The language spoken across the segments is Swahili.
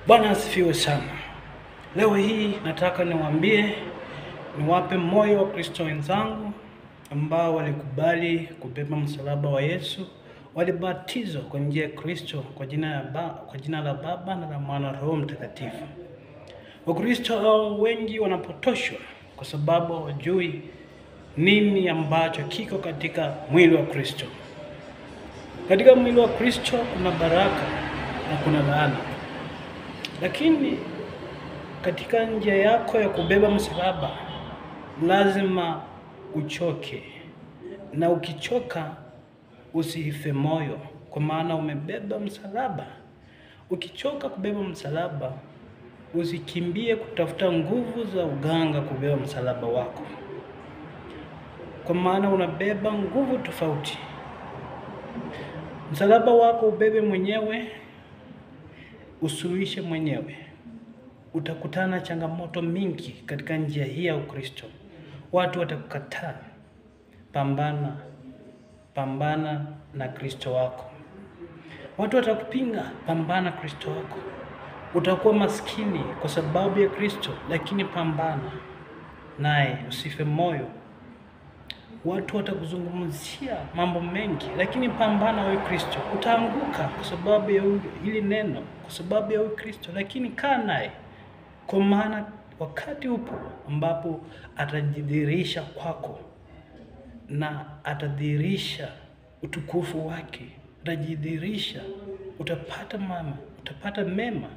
Bwana asifiwe sana. Leo hii nataka niwape moyo wa Kristo wenzangu ambao walikubali kubeba msalaba wa Yesu, walibatizwa kwa njia ya Kristo kwa jina la Baba na la Mwana na Roho Mtakatifu. Wakristo hao wengi wanapotoshwa kwa sababu hawajui nini ambacho kiko katika mwili wa Kristo. Katika mwili wa Kristo kuna baraka na kuna laana. Lakini katika njia yako ya kubeba msalaba lazima uchoke, na ukichoka usife moyo, kwa maana umebeba msalaba. Ukichoka kubeba msalaba usikimbie kutafuta nguvu za uganga kubeba msalaba wako, kwa maana unabeba nguvu tofauti. Msalaba wako ubebe mwenyewe, usuluhishe mwenyewe. Utakutana changamoto mingi katika njia hii ya Ukristo. Watu watakukataa. Pambana na Kristo wako. Watu watakupinga, pambana na Kristo wako. Utakuwa maskini kwa sababu ya Kristo, lakini pambana naye, usife moyo. Watu watakuzungumzia mambo mengi, lakini pambana wewe Kristo. Utaanguka kwa sababu ya hili neno, kwa sababu ya Kristo, lakini kaa naye, kwa maana wakati upo ambapo atajidhihirisha kwako na atadhihirisha utukufu wake. Atajidhihirisha, utapata mema.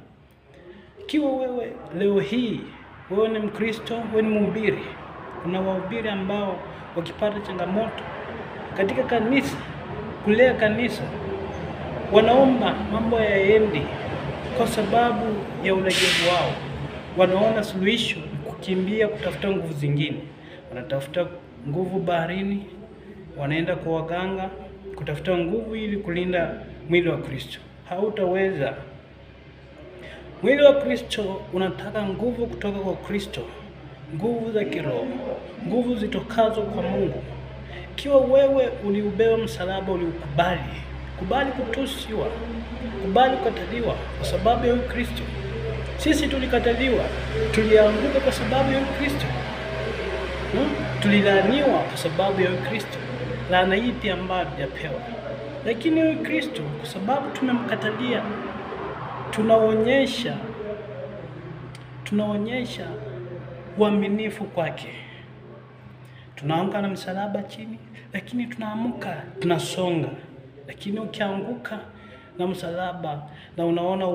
Ikiwa wewe leo hii wewe ni Mkristo, wewe ni mhubiri, kuna wahubiri ambao wakipata changamoto katika kanisa, kulea kanisa, wanaomba mambo yaendi kwa sababu ya ulegevu wao. Wanaona suluhisho kukimbia kutafuta nguvu zingine. Wanatafuta nguvu baharini, wanaenda kwa waganga kutafuta nguvu ili kulinda mwili wa Kristo. Hautaweza. Mwili wa Kristo unataka nguvu kutoka kwa Kristo, nguvu za kiroho, nguvu zitokazo kwa Mungu. Ikiwa wewe uliubeba msalaba, kubali kutusiwa, kubali kukataliwa kwa sababu ya Kristo. Sisi tulikataliwa, tulianguka kwa sababu ya Kristo. Tulilaaniwa kwa sababu ya Kristo. Laana ipi ambayo tujapewa? Lakini Kristo, kwa sababu tumemkatalia, tunaonyesha uaminifu kwake. Tunaanguka na msalaba chini, lakini tunaamuka, tunasonga. Lakini ukianguka na msalaba na unaona